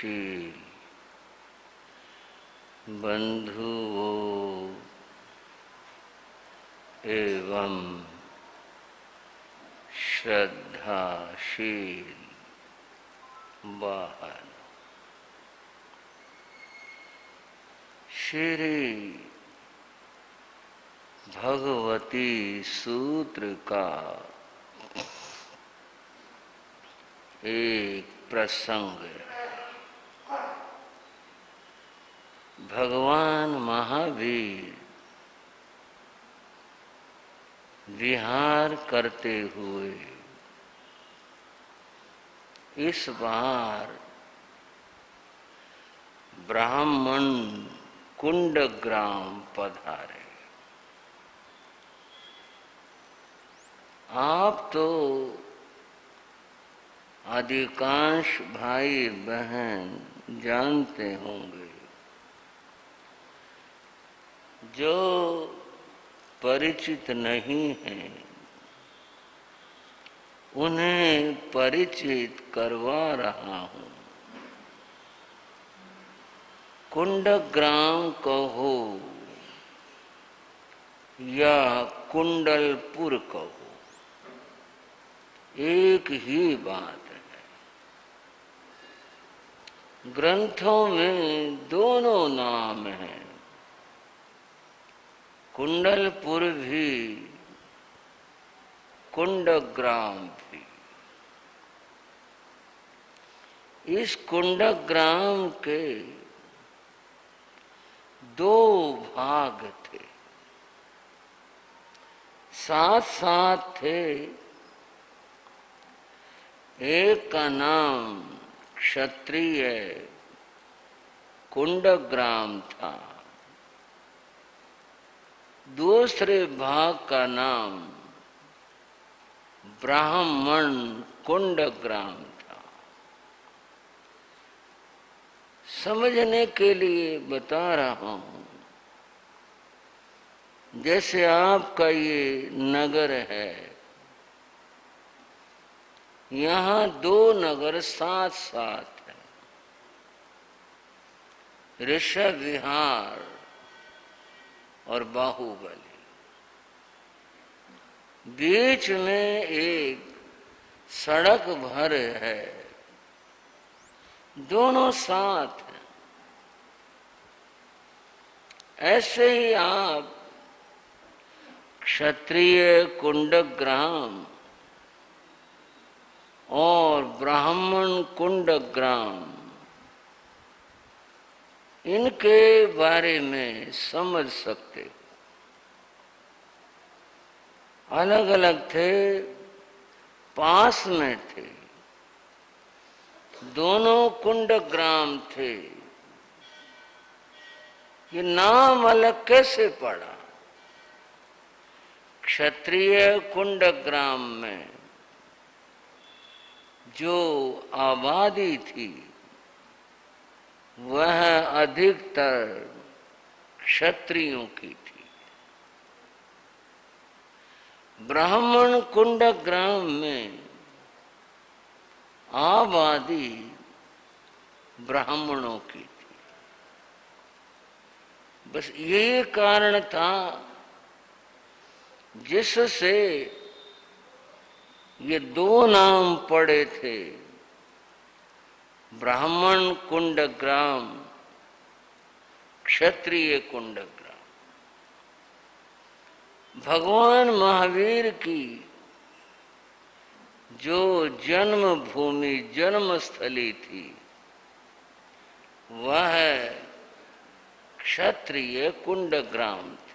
शील बंधुओं एवं श्रद्धाशील वाहन श्री भगवती सूत्र का एक प्रसंग। भगवान महावीर विहार करते हुए इस बार ब्राह्मण कुंडग्राम पधारे। आप तो अधिकांश भाई बहन जानते होंगे, जो परिचित नहीं हैं उन्हें परिचित करवा रहा हूं। कुंडग्राम कहो या कुंडलपुर कहो, एक ही बात है। ग्रंथों में दोनों नाम हैं, कुंडलपुर भी कुंडग्राम भी। इस कुंडग्राम के दो भाग थे, साथ साथ थे। एक का नाम क्षत्रिय कुंडग्राम था, दूसरे भाग का नाम ब्राह्मण कुंडग्राम था। समझने के लिए बता रहा हूं, जैसे आपका ये नगर है, यहाँ दो नगर साथ साथ है, ऋषभ विहार और बाहुबली। बीच में एक सड़क भर है, दोनों साथ हैं। ऐसे ही आप क्षत्रिय कुंडग्राम और ब्राह्मण कुंडग्राम, इनके बारे में समझ सकते हो। अलग अलग थे, पास में थे, दोनों कुंडग्राम थे। ये नाम अलग कैसे पड़ा? क्षत्रिय कुंडग्राम में जो आबादी थी वह अधिकतर क्षत्रियों की थी। ब्राह्मण कुंडग्राम में आबादी ब्राह्मणों की थी। बस यही कारण था जिससे ये दो नाम पड़े थे, ब्राह्मण कुंडग्राम, क्षत्रिय कुंडग्राम। भगवान महावीर की जो जन्मभूमि जन्मस्थली थी वह क्षत्रिय कुंडग्राम थी।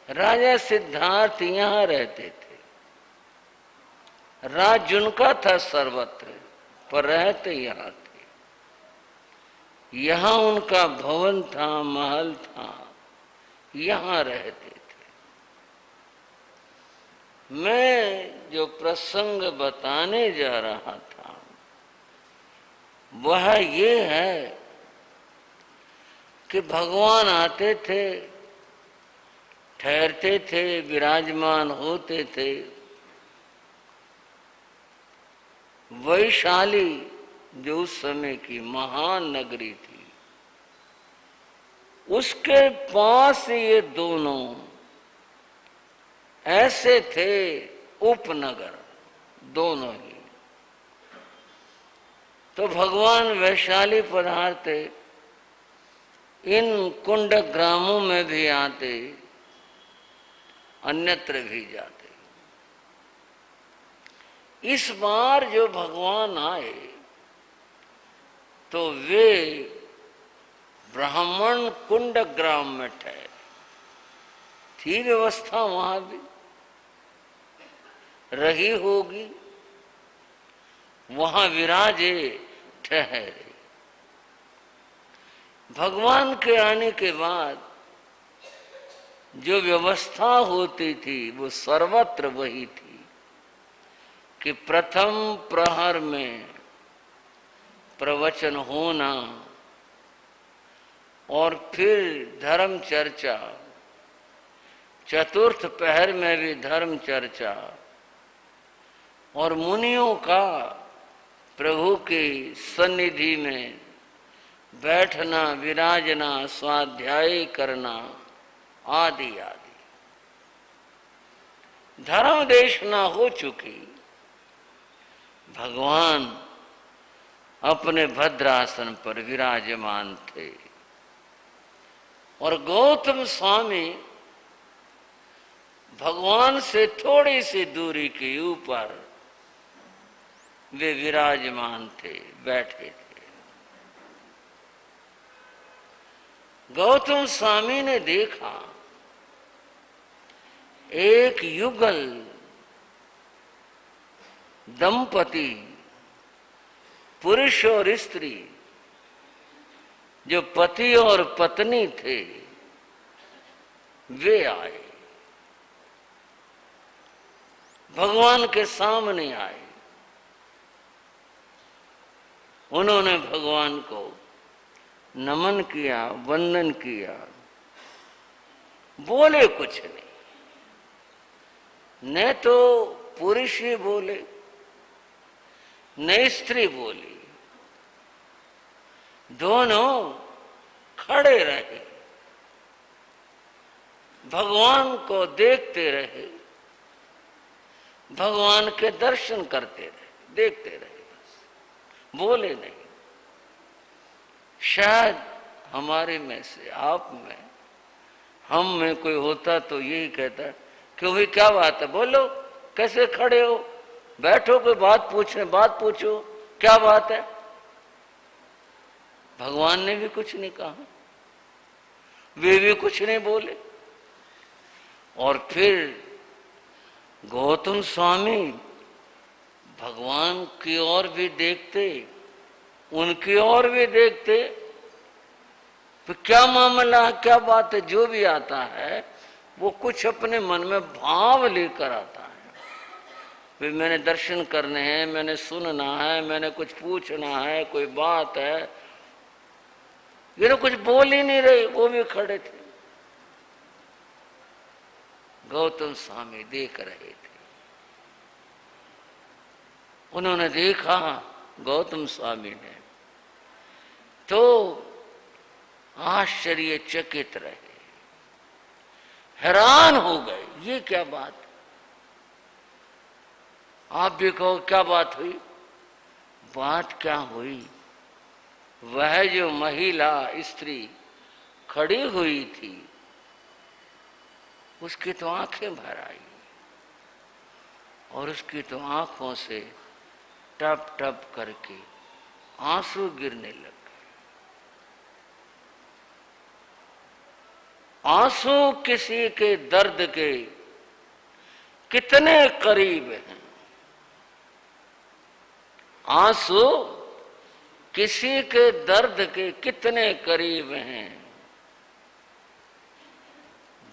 राजा सिद्धार्थ यहाँ रहते थे। राज उनका था सर्वत्र, पर रहते यहाँ थे। यहाँ उनका भवन था, महल था, यहाँ रहते थे। मैं जो प्रसंग बताने जा रहा था वह ये है कि भगवान आते थे, ठहरते थे, विराजमान होते थे। वैशाली जो उस समय की महान नगरी थी, उसके पास ये दोनों ऐसे थे उपनगर, दोनों ही। तो भगवान वैशाली पधारते, इन कुंड ग्रामों में भी आते, अन्यत्र भी जाते। इस बार जो भगवान आए तो वे ब्राह्मण कुंड ग्राम में ठहरे। थी व्यवस्था वहां भी, रही होगी, वहां विराजे, ठहरे। भगवान के आने के बाद जो व्यवस्था होती थी वो सर्वत्र वही थी कि प्रथम प्रहर में प्रवचन होना और फिर धर्म चर्चा, चतुर्थ पहर में भी धर्म चर्चा, और मुनियों का प्रभु की सन्निधि में बैठना, विराजना, स्वाध्याय करना आदि आदि। धर्म देशना हो चुकी, भगवान अपने भद्रासन पर विराजमान थे और गौतम स्वामी भगवान से थोड़ी सी दूरी के ऊपर वे विराजमान थे, बैठे थे। गौतम स्वामी ने देखा एक युगल दंपति, पुरुष और स्त्री, जो पति और पत्नी थे, वे आए, भगवान के सामने आए। उन्होंने भगवान को नमन किया, वंदन किया, बोले कुछ नहीं। न तो पुरुष ही बोले, न स्त्री बोली, दोनों खड़े रहे, भगवान को देखते रहे, भगवान के दर्शन करते रहे, देखते रहे, बस बोले नहीं। शायद हमारे में से, आप में, हम में कोई होता तो यही कहता, क्यों भाई क्या बात है, बोलो, कैसे खड़े हो, बैठो, कोई बात पूछने, बात पूछो, क्या बात है। भगवान ने भी कुछ नहीं कहा, वे भी कुछ नहीं बोले। और फिर गौतम स्वामी भगवान की ओर भी देखते, उनकी ओर भी देखते, तो क्या मामला, क्या बात है। जो भी आता है वो कुछ अपने मन में भाव लेकर आता है, भी मैंने दर्शन करने हैं, मैंने सुनना है, मैंने कुछ पूछना है, कोई बात है। ये तो कुछ बोल ही नहीं रहे, वो भी खड़े थे। गौतम स्वामी देख रहे थे। उन्होंने देखा, गौतम स्वामी ने तो आश्चर्यचकित रहे, हैरान हो गए, ये क्या बात। आप भी कहो क्या बात हुई। बात क्या हुई, वह जो महिला स्त्री खड़ी हुई थी, उसकी तो आंखें भर आई और उसकी तो आंखों से टप टप करके आंसू गिरने लग गए। आंसू किसी के दर्द के कितने करीब हैं, आंसू किसी के दर्द के कितने करीब हैं।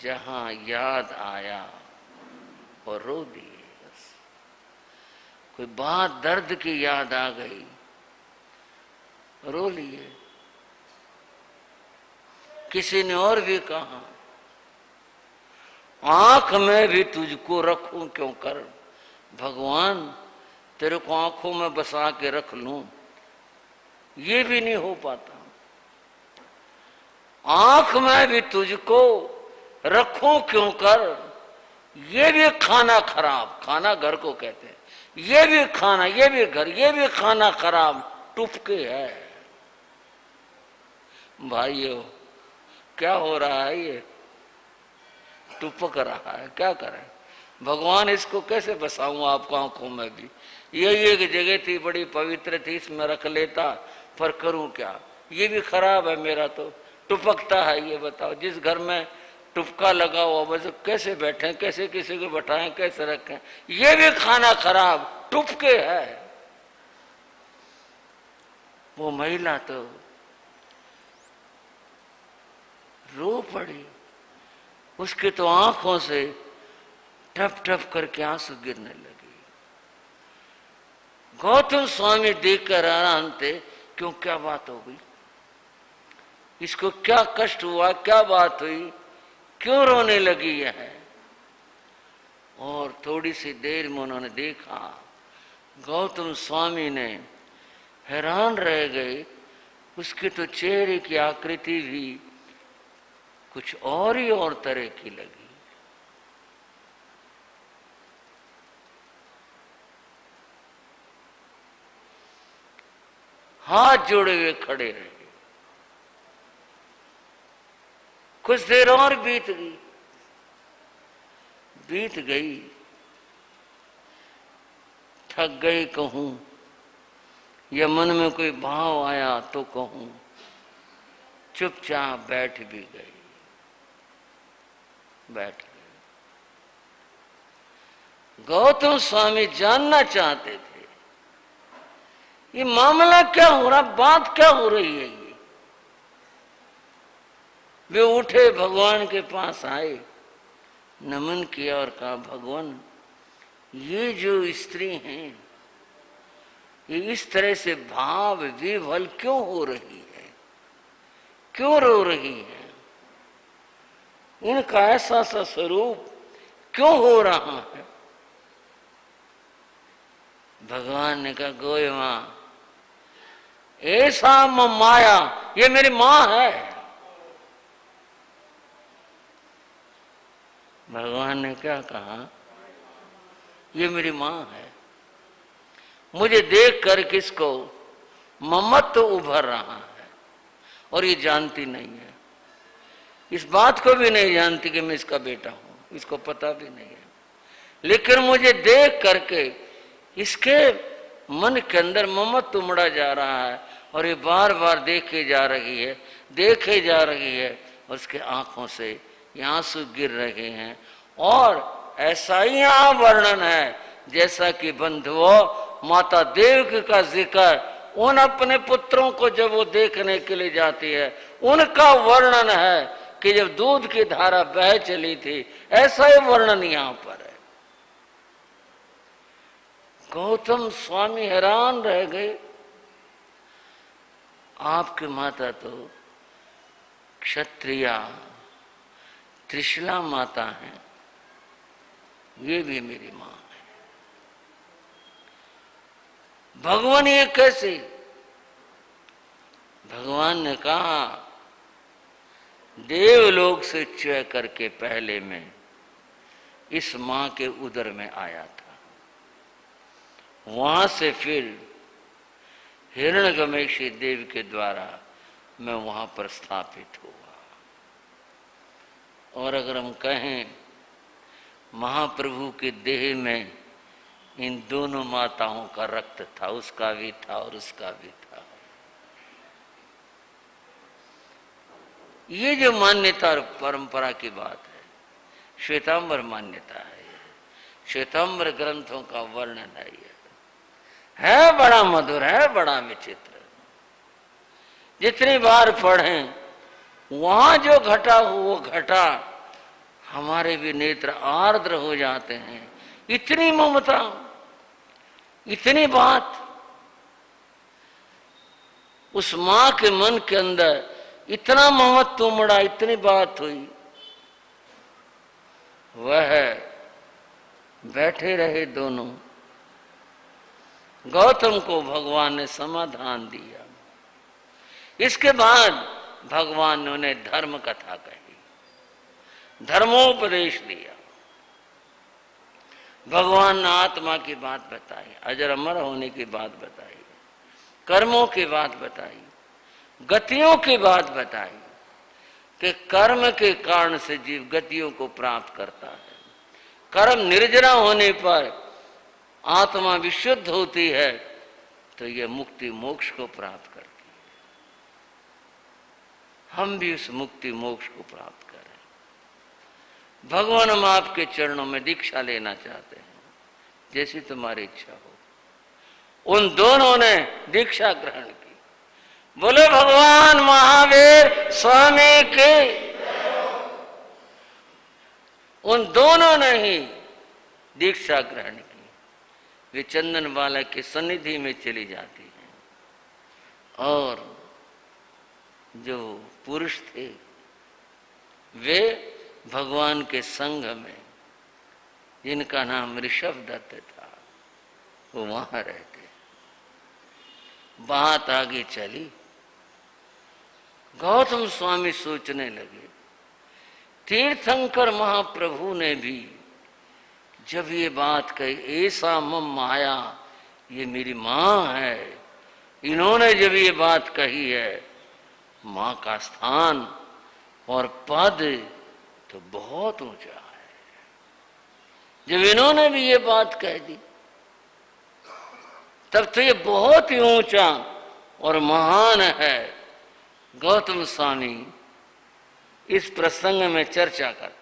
जहां याद आया और रो दिए, बस। कोई बात दर्द की याद आ गई, रो लिए। किसी ने और भी कहा, आंख में भी तुझको रखूं क्यों कर, भगवान तेरे को आंखों में बसा के रख लूं, ये भी नहीं हो पाता। आंख में भी तुझको रखूं क्यों कर, ये भी खाना खराब, खाना घर को कहते हैं, ये भी खाना, ये भी घर, ये भी खाना खराब, टुपके है। भाइयों क्या हो रहा है, ये टुपक रहा है, क्या करें। भगवान इसको कैसे बसाऊं आपको आंखों में भी, यही एक जगह थी बड़ी पवित्र थी, इसमें रख लेता, पर करूं क्या, ये भी खराब है मेरा, तो टुपकता है। ये बताओ जिस घर में टुपका लगा हुआ बस कैसे बैठे, कैसे किसी को बैठाएं, कैसे रखें, ये भी खाना खराब, टुपके है। वो महिला तो रो पड़ी, उसके तो आंखों से टप टप करके आंसू गिरने लगे। गौतम स्वामी देखकर हैरान थे, क्यों क्या बात हो गई, इसको क्या कष्ट हुआ, क्या बात हुई, क्यों रोने लगी है। और थोड़ी सी देर में उन्होंने देखा, गौतम स्वामी ने हैरान रह गए, उसके तो चेहरे की आकृति भी कुछ और ही और तरह की लगी। हाथ जोड़े हुए खड़े रहे। कुछ देर और बीत गई, थक गई कहूं, या मन में कोई भाव आया तो कहूं, चुपचाप बैठ भी गई, बैठ गई। गौतम स्वामी जानना चाहते थे ये मामला क्या हो रहा, बात क्या हो रही है। ये वे उठे, भगवान के पास आए, नमन किया और कहा, भगवान ये जो स्त्री हैं ये इस तरह से भाव विह्वल क्यों हो रही है, क्यों रो रही है, इनका ऐसा सा स्वरूप क्यों हो रहा है। भगवान ने कहा, गोय मां ऐसा माया, ये मेरी मां है। भगवान ने क्या कहा, ये मेरी मां है। मुझे देख कर किसको ममत्व तो उभर रहा है, और ये जानती नहीं है, इस बात को भी नहीं जानती कि मैं इसका बेटा हूं, इसको पता भी नहीं है। लेकिन मुझे देख करके इसके मन के अंदर ममत्व उमड़ा जा रहा है, और ये बार बार देखे जा रही है, देखे जा रही है, और उसके आंखों से ये आंसू गिर रहे हैं। और ऐसा ही यहाँ वर्णन है जैसा कि बंधुओं माता देवकी का जिक्र उन अपने पुत्रों को जब वो देखने के लिए जाती है, उनका वर्णन है कि जब दूध की धारा बह चली थी, ऐसा ही वर्णन यहाँ पर है। गौतम स्वामी हैरान रह गए, आपकी माता तो क्षत्रिया त्रिशला माता है, ये भी मेरी मां है। भगवान ये कैसे, भगवान ने कहा, देवलोक से चय करके पहले मैं इस मां के उदर में आया था, वहां से फिर हिरण्यगमेशी देव के द्वारा मैं वहां पर स्थापित हुआ। और अगर हम कहें महाप्रभु के देह में इन दोनों माताओं का रक्त था, उसका भी था और उसका भी था। ये जो मान्यता और परंपरा की बात है, श्वेतांबर मान्यता है, श्वेतांबर ग्रंथों का वर्णन है बड़ा मधुर, है बड़ा विचित्र। जितनी बार पढ़ें वहां जो घटा हो वो घटा, हमारे भी नेत्र आर्द्र हो जाते हैं। इतनी ममता, इतनी बात, उस मां के मन के अंदर इतना ममत्व उमड़ा, इतनी बात हुई। वह बैठे रहे दोनों, गौतम को भगवान ने समाधान दिया। इसके बाद भगवान ने उन्हें धर्म कथा कही, धर्मोपदेश दिया। भगवान ने आत्मा की बात बताई, अजर अमर होने की बात बताई, कर्मों की बात बताई, गतियों की बात बताई कि कर्म के कारण से जीव गतियों को प्राप्त करता है। कर्म निर्जरा होने पर आत्मा विशुद्ध होती है तो यह मुक्ति मोक्ष को प्राप्त करती है। हम भी उस मुक्ति मोक्ष को प्राप्त करें। भगवान, हम आपके चरणों में दीक्षा लेना चाहते हैं, जैसी तुम्हारी इच्छा हो। उन दोनों ने दीक्षा ग्रहण की। बोले भगवान महावीर स्वामी के। उन दोनों ने ही दीक्षा ग्रहण की। वे चंदन बालक की सन्निधि में चली जाती हैं और जो पुरुष थे वे भगवान के संग में, जिनका नाम ऋषभ दत्त था, वो वहां रहते। बात आगे चली। गौतम स्वामी सोचने लगे, तीर्थंकर महाप्रभु ने भी जब ये बात कही, ऐसा मम माया, ये मेरी माँ है, इन्होंने जब ये बात कही है, माँ का स्थान और पद तो बहुत ऊंचा है। जब इन्होंने भी ये बात कह दी तब तो ये बहुत ही ऊंचा और महान है। गौतम स्वामी इस प्रसंग में चर्चा करते